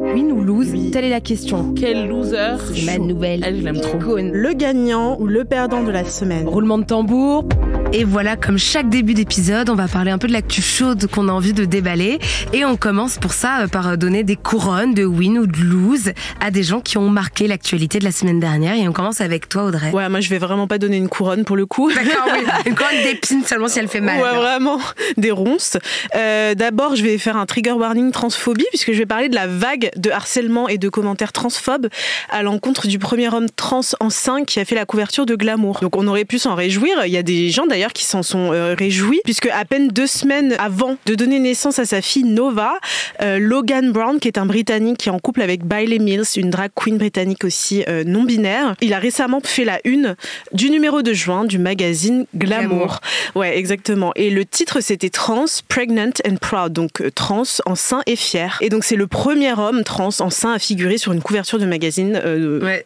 Win ou lose, telle est la question. Quel loser. C'est ma nouvelle. Elle, je l'aime trop. Icône. Le gagnant ou le perdant de la semaine. Roulement de tambour. Et voilà, comme chaque début d'épisode, on va parler un peu de l'actu chaude qu'on a envie de déballer. Et on commence pour ça par donner des couronnes de win ou de lose à des gens qui ont marqué l'actualité de la semaine dernière. Et on commence avec toi, Audrey. Ouais, moi je vais vraiment pas donner une couronne pour le coup. D'accord, oui. Une couronne d'épines seulement si elle fait mal. Ouais, alors. vraiment, des ronces. D'abord, je vais faire un trigger warning transphobie puisque je vais parler de la vague de harcèlement et de commentaires transphobes à l'encontre du premier homme trans enceint qui a fait la couverture de Glamour. Donc on aurait pu s'en réjouir. Il y a des gens d'ailleurs qui s'en sont réjouis puisque à peine 2 semaines avant de donner naissance à sa fille Nova, Logan Brown, qui est un Britannique qui est en couple avec Bailey Mills, une drag queen britannique aussi non-binaire, il a récemment fait la une du numéro de juin du magazine Glamour. Ouais, exactement. Et le titre c'était Trans, Pregnant and Proud, donc trans, enceint et fier. Et donc c'est le premier homme trans enceint à figurer sur une couverture de magazine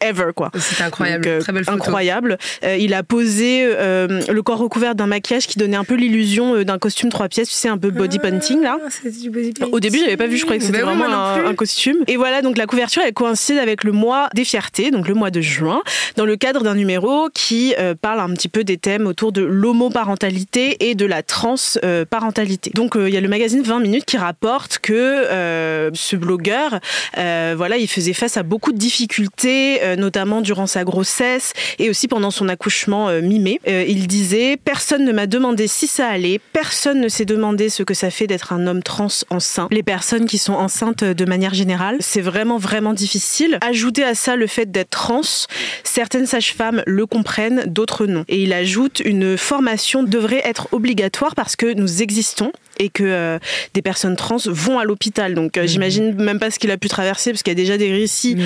ever, quoi. C'était incroyable. Donc, très belle photo. Incroyable. Il a posé le corps recouvert d'un maquillage qui donnait un peu l'illusion d'un costume 3 pièces, tu sais, un peu body painting là. C'était du body painting. Au début, j'avais pas vu, je croyais que c'était vraiment un costume. Et voilà, donc la couverture, elle coïncide avec le mois des fiertés, donc le mois de juin, dans le cadre d'un numéro qui parle un petit peu des thèmes autour de l'homoparentalité et de la transparentalité. Donc il y a le magazine 20 minutes qui rapporte que ce blogueur, voilà, il faisait face à beaucoup de difficultés, notamment durant sa grossesse et aussi pendant son accouchement mimé. Il disait « Personne ne m'a demandé si ça allait, personne ne s'est demandé ce que ça fait d'être un homme trans enceint. Les personnes qui sont enceintes de manière générale, c'est vraiment, vraiment difficile. Ajoutez à ça le fait d'être trans, certaines sages-femmes le comprennent, d'autres non. » Et il ajoute « Une formation devrait être obligatoire parce que nous existons et que des personnes trans vont à l'hôpital. » Donc j'imagine même pas ce qu'il a pu traverser parce qu'il y a déjà des récits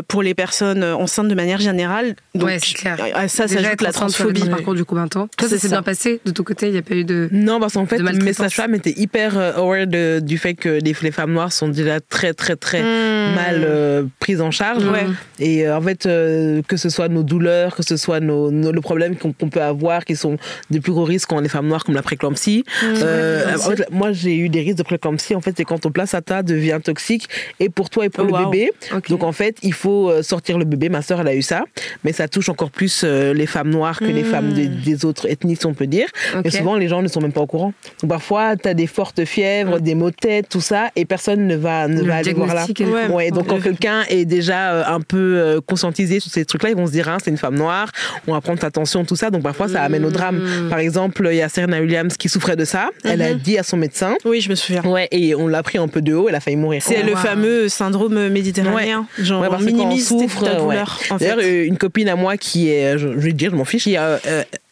pour les personnes enceintes de manière générale. Donc, ouais, c'est clair. À ça s'ajoute la transphobie. Parcours du combattant. Toi, ça s'est bien passé de ton côté? Il n'y a pas eu de... Non, parce qu'en fait, mes sages-femmes étaient hyper aware du fait que les femmes noires sont déjà très, très, très mal prises en charge. Ouais. Et en fait, que ce soit nos douleurs, que ce soit le problème qu'on peut avoir, qui sont des plus gros risques quand les femmes noires, comme la préclampsie. En fait, moi, j'ai eu des risques de préclampsie. En fait, c'est quand ton placenta devient toxique et pour toi et pour le bébé. Okay. Donc, en fait, il faut sortir le bébé. Ma sœur, elle a eu ça. Mais ça touche encore plus les femmes noires que les femmes des autres ethnies, si on peut dire. Okay. Mais souvent, les gens ne sont même pas au courant. Donc, parfois, tu as des fortes fièvres, des maux de tête, tout ça, et personne ne va aller voir là. Ouais, donc, quand quelqu'un est déjà un peu conscientisé sur ces trucs-là, ils vont se dire, c'est une femme noire, on va prendre attention, tout ça. Donc, parfois, ça amène au drame. Par exemple, il y a Serena Williams qui souffrait de ça. Elle a dit à son médecin. Oui, je me souviens. Ouais, et on l'a pris un peu de haut, elle a failli mourir. C'est le fameux syndrome méditerranéen. Ouais. Genre, on minimise ta douleur. En fait. D'ailleurs, une copine à moi qui est, je vais dire, je m'en fiche, qui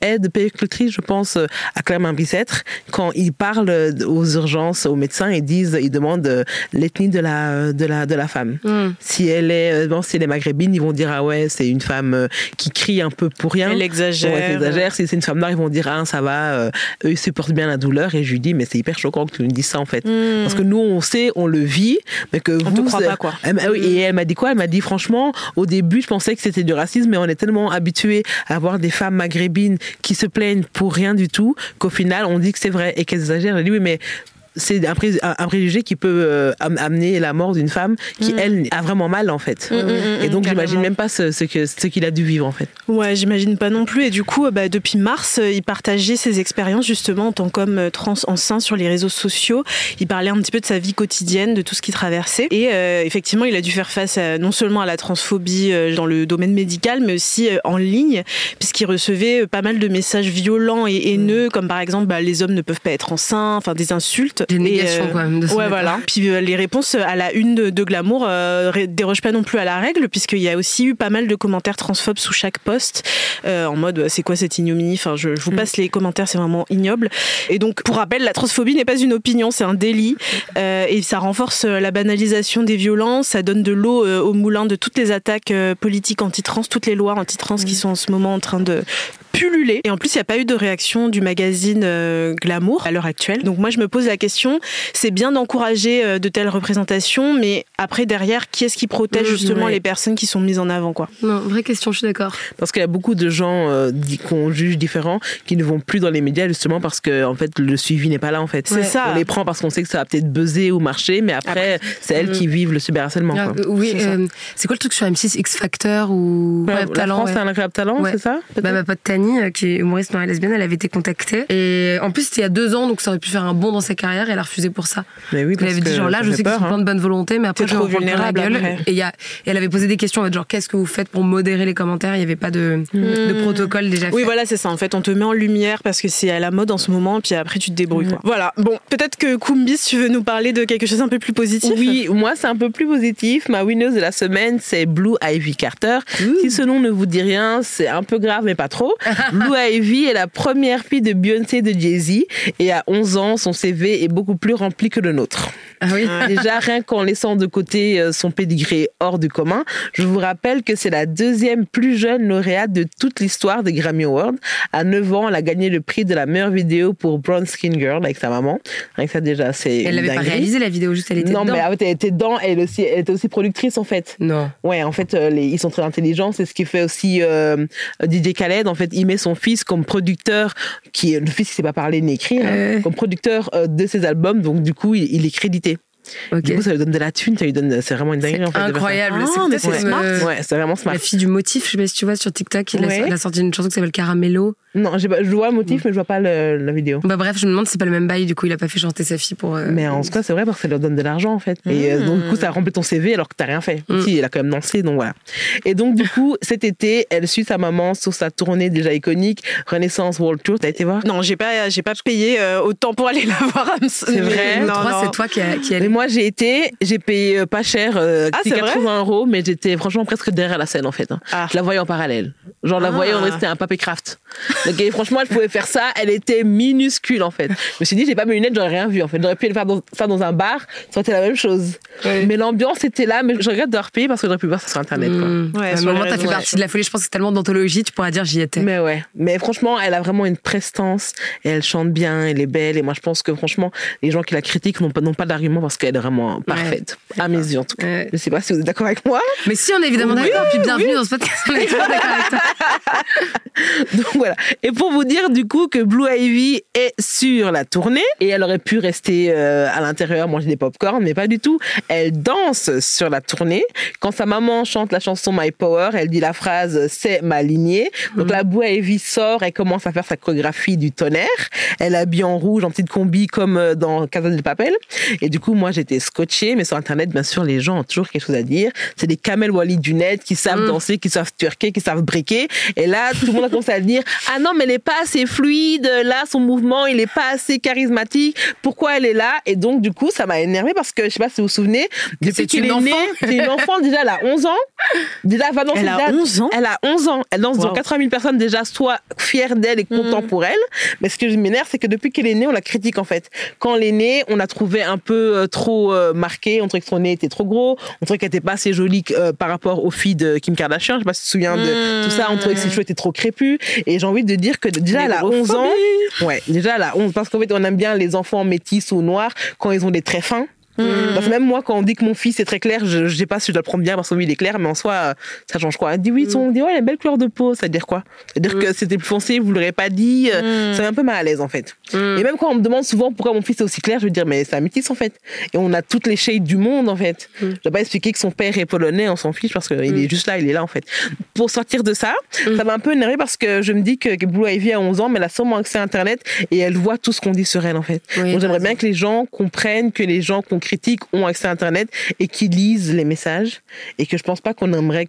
aide péricultrice, je pense, à Clermont-Bicêtre, quand ils parlent aux urgences, aux médecins, ils demandent l'ethnie de la femme. Si elle est maghrébine, ils vont dire, ah ouais, c'est une femme qui crie un peu pour rien. Elle exagère. Ouais, elle exagère. Si c'est une femme noire, ils vont dire, ça va, eux, ils supportent bien la douleur. Et je lui dis, mais c'est hyper choquant que tu nous dises ça, en fait. Parce que nous, on sait, on le vit, mais que on vous... te croit pas, quoi. Et elle m'a dit quoi? Elle m'a dit, franchement, au début, je pensais que c'était du racisme, mais on est tellement habitués à avoir des femmes maghrébines qui se plaignent pour rien du tout, qu'au final, on dit que c'est vrai et qu'elles exagèrent. Elle dit, oui, mais c'est un préjugé qui peut amener la mort d'une femme qui, elle, a vraiment mal, en fait. Et donc, j'imagine même pas ce qu'il a dû vivre, en fait. Ouais, j'imagine pas non plus. Et du coup, depuis mars, il partageait ses expériences, justement, en tant qu'homme trans enceint sur les réseaux sociaux. Il parlait un petit peu de sa vie quotidienne, de tout ce qu'il traversait. Et effectivement, il a dû faire face non seulement à la transphobie dans le domaine médical, mais aussi en ligne, puisqu'il recevait pas mal de messages violents et haineux, comme par exemple, les hommes ne peuvent pas être enceints, enfin des insultes. Des négations, quand même. Ouais, voilà. Puis les réponses à la une de Glamour dérogent pas non plus à la règle, puisqu'il y a aussi eu pas mal de commentaires transphobes sous chaque post, en mode c'est quoi cette ignominie? Enfin, je vous passe les commentaires, c'est vraiment ignoble. Et donc, pour rappel, la transphobie n'est pas une opinion, c'est un délit. Et ça renforce la banalisation des violences, ça donne de l'eau au moulin de toutes les attaques politiques anti-trans, toutes les lois anti-trans qui sont en ce moment en train de pulluler. Et en plus, il n'y a pas eu de réaction du magazine Glamour à l'heure actuelle. Donc moi, je me pose la question question. C'est bien d'encourager de telles représentations, mais après, derrière, qui est-ce qui protège justement les personnes qui sont mises en avant, quoi? Non, vraie question, je suis d'accord. Parce qu'il y a beaucoup de gens qu'on juge différents qui ne vont plus dans les médias justement parce que en fait le suivi n'est pas là en fait. C'est ça. On les prend parce qu'on sait que ça va peut-être buzzer ou marcher, mais après c'est elles qui vivent le cyberharcèlement. Oui, c'est quoi le truc sur M6, X Factor ou Incroyable Talent? La France, c'est un incroyable talent, c'est ça? Ma pote Tani, qui est humoriste noire et lesbienne, elle avait été contactée. Et en plus, c'était il y a 2 ans, donc ça aurait pu faire un bond dans sa carrière. Et elle a refusé pour ça. Mais oui, elle avait dit genre là, je sais qu'ils sont plein de bonne volonté, mais après je vais en prendre la gueule. Et elle avait posé des questions, en fait, genre qu'est-ce que vous faites pour modérer les commentaires? Il n'y avait pas de protocole déjà fait. Oui, voilà, c'est ça. En fait, on te met en lumière parce que c'est à la mode en ce moment, puis après tu te débrouilles. Quoi. Voilà. Bon, peut-être que Kumbis, tu veux nous parler de quelque chose un peu plus positif? Oui, moi c'est un peu plus positif. Ma winneuse de la semaine, c'est Blue Ivy Carter. Si ce nom ne vous dit rien, c'est un peu grave, mais pas trop. Blue Ivy est la première fille de Beyoncé et de Jay-Z, et à 11 ans, son CV est beaucoup plus rempli que le nôtre. Ah oui. Déjà, rien qu'en laissant de côté son pédigré hors du commun, je vous rappelle que c'est la 2e plus jeune lauréate de toute l'histoire des Grammy Awards. À 9 ans, elle a gagné le prix de la meilleure vidéo pour Brown Skin Girl avec sa maman. Rien que ça, déjà, c'est. Elle n'avait pas réalisé la vidéo, juste elle était dedans. Non, mais elle était dedans, elle était aussi productrice en fait. Non. Ouais, en fait, ils sont très intelligents. C'est ce qui fait aussi DJ Khaled. En fait, il met son fils comme producteur, le fils qui ne sait pas parler ni écrire, comme producteur de ses albums. Donc, du coup, il est crédité. Okay. Du coup, ça lui donne de la thune, c'est vraiment une dinguerie en fait. Incroyable, c'est smart. Ouais, c'est vraiment smart. La fille du Motif, je sais pas si tu vois sur TikTok, elle a sorti une chanson qui s'appelle Caramello. Non, je vois le Motif, mais je vois pas la vidéo. Bah bref, je me demande si c'est pas le même bail, du coup il a pas fait chanter sa fille pour. Mais en tout cas, c'est vrai parce que ça leur donne de l'argent en fait. Et donc du coup, ça remplit ton CV alors que t'as rien fait. Si, elle a quand même dansé, donc voilà. Et donc du coup, cet été, elle suit sa maman sur sa tournée déjà iconique, Renaissance World Tour. T'as été voir? Non, j'ai pas payé autant pour aller la voir. C'est vrai. Non, c'est toi qui allais. Mais moi, j'ai payé pas cher, 80 €, mais j'étais franchement presque derrière la scène en fait. Je la voyais en parallèle. Genre, la voyais, c'était un papier craft. Donc, et franchement, je pouvais faire ça. Elle était minuscule en fait. Je me suis dit, j'ai pas mes lunettes, j'aurais rien vu en fait. J'aurais pu le faire dans un bar, ça aurait été la même chose. Oui. Mais l'ambiance était là, mais je regrette d'avoir payé parce que j'aurais pu voir ça sur Internet. Quoi. Ouais, à un moment, t'as fait partie de la folie. Je pense que c'est tellement d'anthologie, tu pourras dire j'y étais. Mais ouais. Mais franchement, elle a vraiment une prestance et elle chante bien, elle est belle. Et moi, je pense que franchement, les gens qui la critiquent n'ont pas d'argument parce qu'elle est vraiment parfaite. À mes yeux, en tout cas. Je sais pas si vous êtes d'accord avec moi. Mais si, on est évidemment d'accord. Puis bienvenue dans ce podcast. On est d'accord avec toi. Donc voilà. Et pour vous dire du coup que Blue Ivy est sur la tournée et elle aurait pu rester à l'intérieur manger des pop-corn, mais pas du tout. Elle danse sur la tournée. Quand sa maman chante la chanson My Power, elle dit la phrase « c'est ma lignée ». Donc la Blue Ivy sort, elle commence à faire sa chorégraphie du tonnerre. Elle habille en rouge, en petite combi comme dans Casa de Papel. Et du coup, moi j'étais scotchée, mais sur Internet, bien sûr, les gens ont toujours quelque chose à dire. C'est des Kamel Walid du net qui savent danser, qui savent twerker, qui savent breaker. Et là, tout le monde a commencé à dire « Ah non, mais elle n'est pas assez fluide, là, son mouvement, il n'est pas assez charismatique. Pourquoi elle est là ?» Et donc, du coup, ça m'a énervée parce que, je ne sais pas si vous vous souvenez, depuis qu'elle est née, c'est une enfant, déjà, elle a 11 ans. Déjà, elle va danser. Elle a 11 ans? Elle a 11 ans. Elle danse devant 80 000 personnes, déjà, soit fières d'elle et contentes pour elle. Mais ce que je m'énerve, c'est que depuis qu'elle est née, on la critique, en fait. Quand elle est née, on la trouvait un peu trop marquée. On trouvait que son nez était trop gros. On trouvait qu'elle n'était pas assez jolie par rapport aux filles de Kim Kardashian. Je ne sais pas si tu te souviens de tout ça. On trouvait que ses cheveux étaient trop crépus. Et j'ai envie de dire que déjà, elle a 11 ans. Ouais, déjà, elle a 11. Parce qu'en fait, on aime bien les enfants métis ou noirs quand ils ont des traits fins. Parce que même moi, quand on dit que mon fils est très clair, je sais pas si je dois le prendre bien parce que lui il est clair, mais en soi, ça change quoi? Elle dit oui, on dit ouais, il a une belle couleur de peau, ça veut dire quoi? Ça veut dire que c'était plus foncé, vous l'aurez pas dit, ça met un peu mal à l'aise en fait. Et même quand on me demande souvent pourquoi mon fils est aussi clair, je veux dire mais c'est un métis en fait. Et on a toutes les shades du monde en fait. Je dois pas expliquer que son père est polonais, on s'en fiche parce qu'il est juste là, il est là en fait. Pour sortir de ça, ça m'a un peu énervé parce que je me dis que Blue Ivy a 11 ans, mais elle a sûrement accès à Internet et elle voit tout ce qu'on dit sur elle en fait. Donc j'aimerais bien que les gens comprennent que les gens qu'on critique ont accès à Internet et qui lisent les messages et que je pense pas qu'on aimerait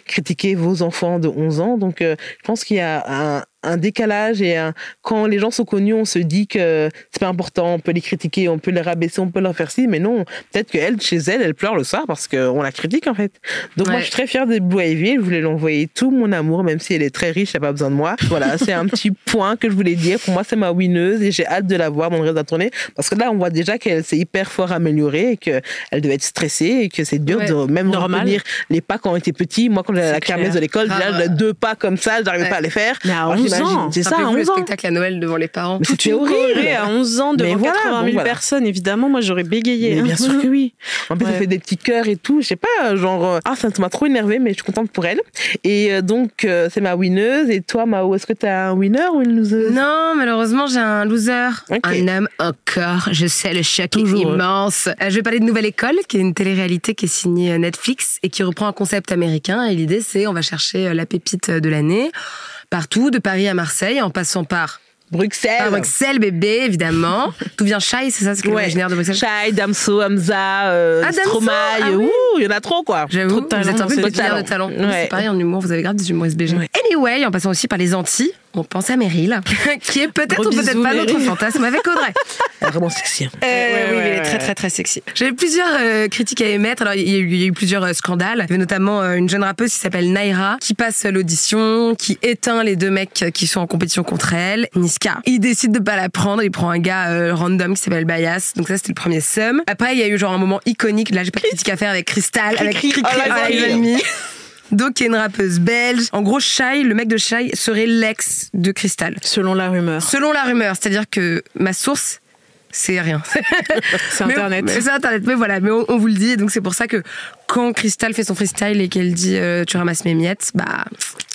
critiquer vos enfants de 11 ans. Donc, je pense qu'il y a un décalage et quand les gens sont connus, on se dit que c'est pas important, on peut les critiquer, on peut les rabaisser, on peut leur faire ci, mais non, peut-être qu'elle, chez elle, elle pleure le soir parce qu'on la critique en fait. Donc moi, je suis très fière de Blue Ivy, je voulais lui envoyer tout mon amour, même si elle est très riche, elle n'a pas besoin de moi. Voilà, c'est un petit point que je voulais dire. Pour moi, c'est ma winneuse et j'ai hâte de la voir dans le reste de la tournée parce que là, on voit déjà qu'elle s'est hyper fort améliorée et qu'elle devait être stressée et que c'est dur de même retenir les pas quand on était petit. Moi, quand j'allais à la kermesse de l'école, déjà, 2 pas comme ça, j'arrivais pas à les faire. ans. C'est ça, à 11 ans. Le spectacle à Noël devant les parents. Mais c'était horrible. À 11 ans, devant 80 000 personnes, évidemment, moi, j'aurais bégayé. Mais bien sûr que oui. En plus, elle fait des petits cœurs et tout. Je sais pas, genre, ça m'a trop énervée, mais je suis contente pour elle. Et donc, c'est ma winneuse. Et toi, Mao, est-ce que t'as un winner ou une loseuse? Non, malheureusement, j'ai un loser. Okay. Un homme encore. Je sais, le choc est immense. Je vais parler de Nouvelle École, qui est une télé-réalité qui est signée Netflix et qui reprend un concept américain. Et l'idée, c'est on va chercher la pépite de l'année partout, de Paris à Marseille, en passant par Bruxelles, bébé, évidemment. Tout vient Shai, c'est ça, c'est l'originaire de Bruxelles. Shai, Damso, Hamza, Stromae, il y en a trop, quoi. J'avoue, trop de talent. Vous êtes un peu de talent. Ouais. C'est pareil, en humour, vous avez grave des humoristes BG. Ouais. Anyway, en passant aussi par les Antilles, on pense à Meryl, qui est peut-être ou peut-être pas notre fantasme avec Audrey. Elle est vraiment sexy. Oui, elle est très, très, très sexy. J'avais plusieurs critiques à émettre. Alors, il y a eu plusieurs scandales. Il y avait notamment une jeune rappeuse qui s'appelle Naira, qui passe l'audition, qui éteint les deux mecs qui sont en compétition contre elle. Niska. Il décide de pas la prendre. Il prend un gars random qui s'appelle Bayas. Donc ça, c'était le premier seum. Après, il y a eu genre un moment iconique. Là, j'ai pas de critique à faire avec Crystal, avec Cricri à la donc, qui est une rappeuse belge. En gros, Shai, le mec de Shai, serait l'ex de Crystal. Selon la rumeur. Selon la rumeur. C'est-à-dire que ma source, c'est rien. C'est Internet. C'est Internet. Mais voilà, mais on vous le dit. Donc, c'est pour ça que quand Crystal fait son freestyle et qu'elle dit tu ramasses mes miettes, bah,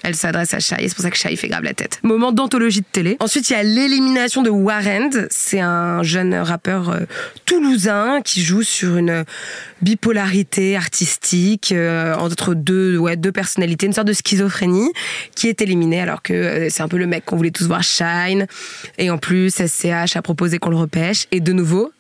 elle s'adresse à Shai. C'est pour ça que Shai fait grave la tête. Moment d'anthologie de télé. Ensuite, il y a l'élimination de Warrend. C'est un jeune rappeur toulousain qui joue sur une bipolarité artistique entre deux personnalités, une sorte de schizophrénie, qui est éliminé alors que c'est un peu le mec qu'on voulait tous voir shine. Et en plus, SCH a proposé qu'on le repêche. Et de nouveau,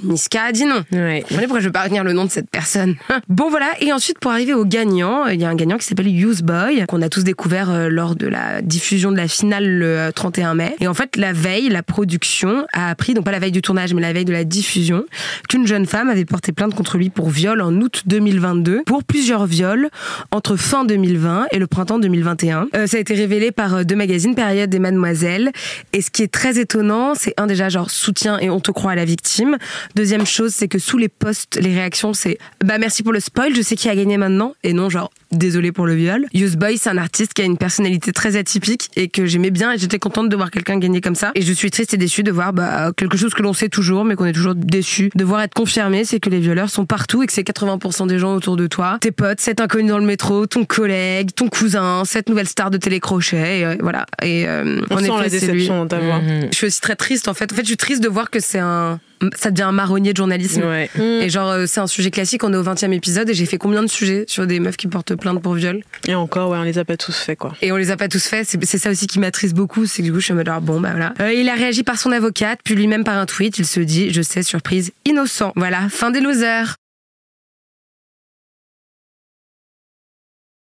Niska a dit non. Ouais. Pourquoi je veux pas retenir le nom de cette personne? Bon voilà, et ensuite pour arriver au gagnant, il y a un gagnant qui s'appelle Youthboy, qu'on a tous découvert lors de la diffusion de la finale le 31 mai. Et en fait, la veille, la production a appris, donc pas la veille du tournage, mais la veille de la diffusion, qu'une jeune femme avait porté plainte contre lui pour viol en août 2022, pour plusieurs viols entre fin 2020 et le printemps 2021. Ça a été révélé par deux magazines, Période et Mademoiselle. Et ce qui est très étonnant, c'est déjà genre soutien et on te croit à la victime. Deuxième chose, c'est que sous les posts, les réactions, c'est bah merci pour le spoil, je sais qui a gagné maintenant, et non genre désolé pour le viol. Youthboy, c'est un artiste qui a une personnalité très atypique et que j'aimais bien et j'étais contente de voir quelqu'un gagner comme ça. Et je suis triste et déçue de voir quelque chose que l'on sait toujours mais qu'on est toujours déçu de voir être confirmé, c'est que les violeurs sont partout et que c'est 80% des gens autour de toi, tes potes, cet inconnu dans le métro, ton collègue, ton cousin, cette nouvelle star de télécrochet, et voilà. Et on sent la déception dans ta voix. Je suis aussi très triste en fait. En fait, je suis triste de voir que ça devient un marronnier de journalisme. Ouais. Et genre, c'est un sujet classique, on est au 20e épisode et j'ai fait combien de sujets sur des meufs qui portent plainte pour viol? Et encore, on les a pas tous fait, quoi. Et on les a pas tous fait, c'est ça aussi qui m'attriste beaucoup, c'est que du coup, je suis en mode, bon, bah voilà. Il a réagi par son avocate, puis lui-même par un tweet, il se dit, je sais, surprise, innocent. Voilà, fin des losers.